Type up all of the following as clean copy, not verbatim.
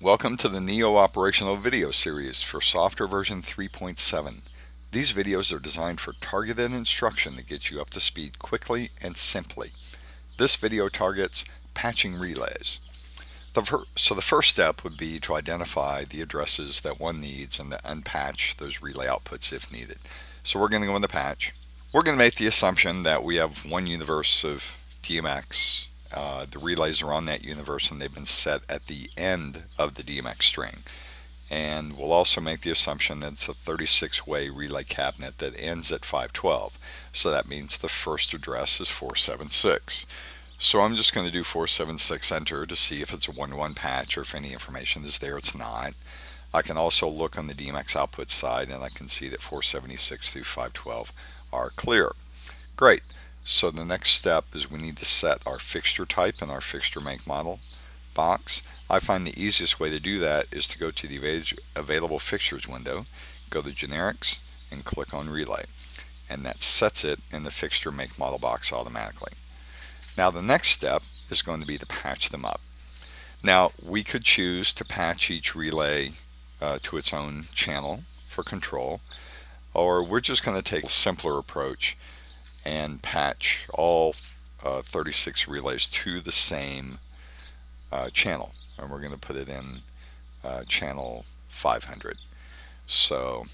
Welcome to the Neo Operational video series for software version 3.7. These videos are designed for targeted instruction to get you up to speed quickly and simply. This video targets patching relays. So the first step would be to identify the addresses that one needs and to unpatch those relay outputs if needed. So we're going to go in the patch. We're going to make the assumption that we have one universe of DMX. The relays are on that universe and they've been set at the end of the DMX string. And we'll also make the assumption that it's a 36-way relay cabinet that ends at 512. So that means the first address is 476. So I'm just going to do 476 enter to see if it's a one-to-one patch or if any information is there. It's not. I can also look on the DMX output side and I can see that 476 through 512 are clear. Great. So the next step is we need to set our fixture type in our fixture make model box. I find the easiest way to do that is to go to the available fixtures window, go to generics and click on relay, and that sets it in the fixture make model box automatically. Now the next step is going to be to patch them up. Now we could choose to patch each relay to its own channel for control, or we're just going to take a simpler approach and patch all 36 relays to the same channel, and we're going to put it in channel 500. So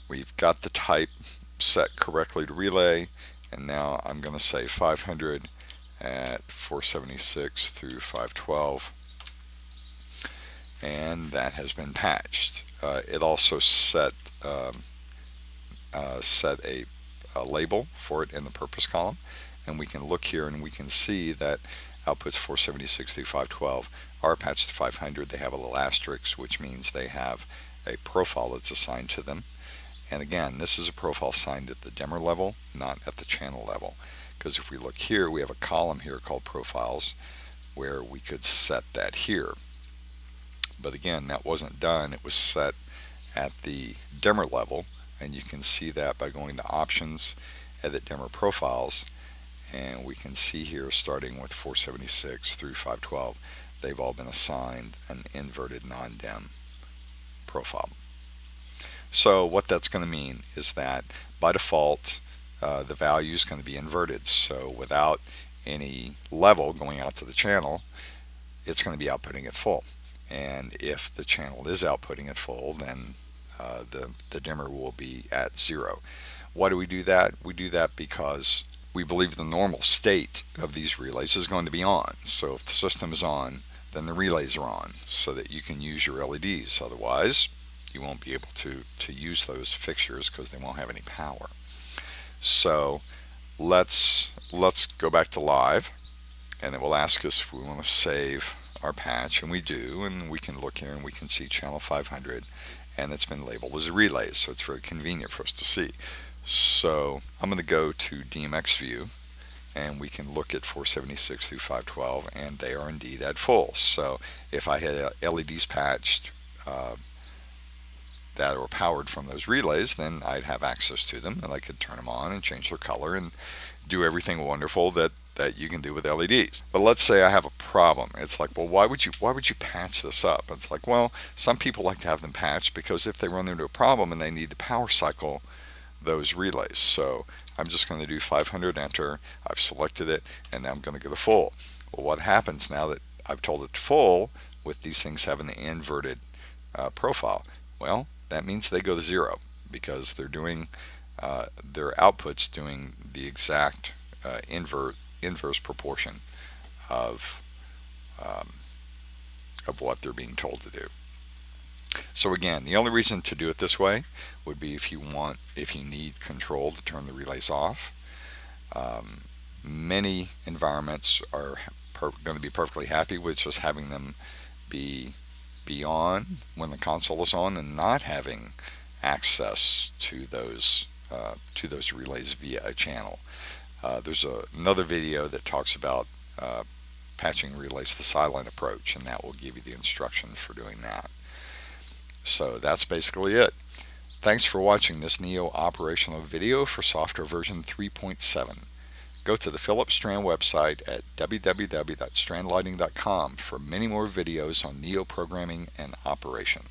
we've got the type set correctly to relay, and now I'm going to say 500 at 476 through 512, and that has been patched. It also set a label for it in the purpose column, and we can look here and we can see that outputs 476 through 512 are patched to 500. They have a little asterisk, which means they have a profile that's assigned to them. And again, this is a profile assigned at the dimmer level, not at the channel level, because if we look here, we have a column here called profiles where we could set that here. But again, that wasn't done. It was set at the dimmer level, and you can see that by going to options, edit dimmer profiles, and we can see here starting with 476 through 512 they've all been assigned an inverted non-dim profile. So what that's going to mean is that by default the value is going to be inverted, so without any level going out to the channel it's going to be outputting at full, and if the channel is outputting at full, then the dimmer will be at 0. Why do we do that? We do that because we believe the normal state of these relays is going to be on. So if the system is on, then the relays are on so that you can use your LEDs. Otherwise, you won't be able to use those fixtures because they won't have any power. So let's go back to live, and it will ask us if we want to save our patch, and we do, and we can look here and we can see channel 500, and it's been labeled as a relay, so it's very convenient for us to see. So I'm going to go to DMX view, and we can look at 476 through 512, and they are indeed at full. So if I had LEDs patched that were powered from those relays, then I'd have access to them, and I could turn them on and change their color and do everything wonderful that you can do with LEDs. But let's say I have a problem. It's like, well, why would you patch this up? It's like, well, some people like to have them patched because if they run into a problem and they need to power cycle those relays. So I'm just going to do 500 enter. I've selected it, and now I'm going to go to full. Well, what happens now that I've told it full with these things having the inverted profile? Well, that means they go to 0 because they're doing their outputs doing the exact inverse proportion of what they're being told to do. So again, the only reason to do it this way would be if you need control to turn the relays off. Many environments are going to be perfectly happy with just having them be on when the console is on and not having access to those relays via a channel. There's another video that talks about patching relays the silent approach, and that will give you the instructions for doing that. So that's basically it. Thanks for watching this Neo operational video for software version 3.7. Go to the Philips Strand website at www.strandlighting.com for many more videos on Neo programming and operation.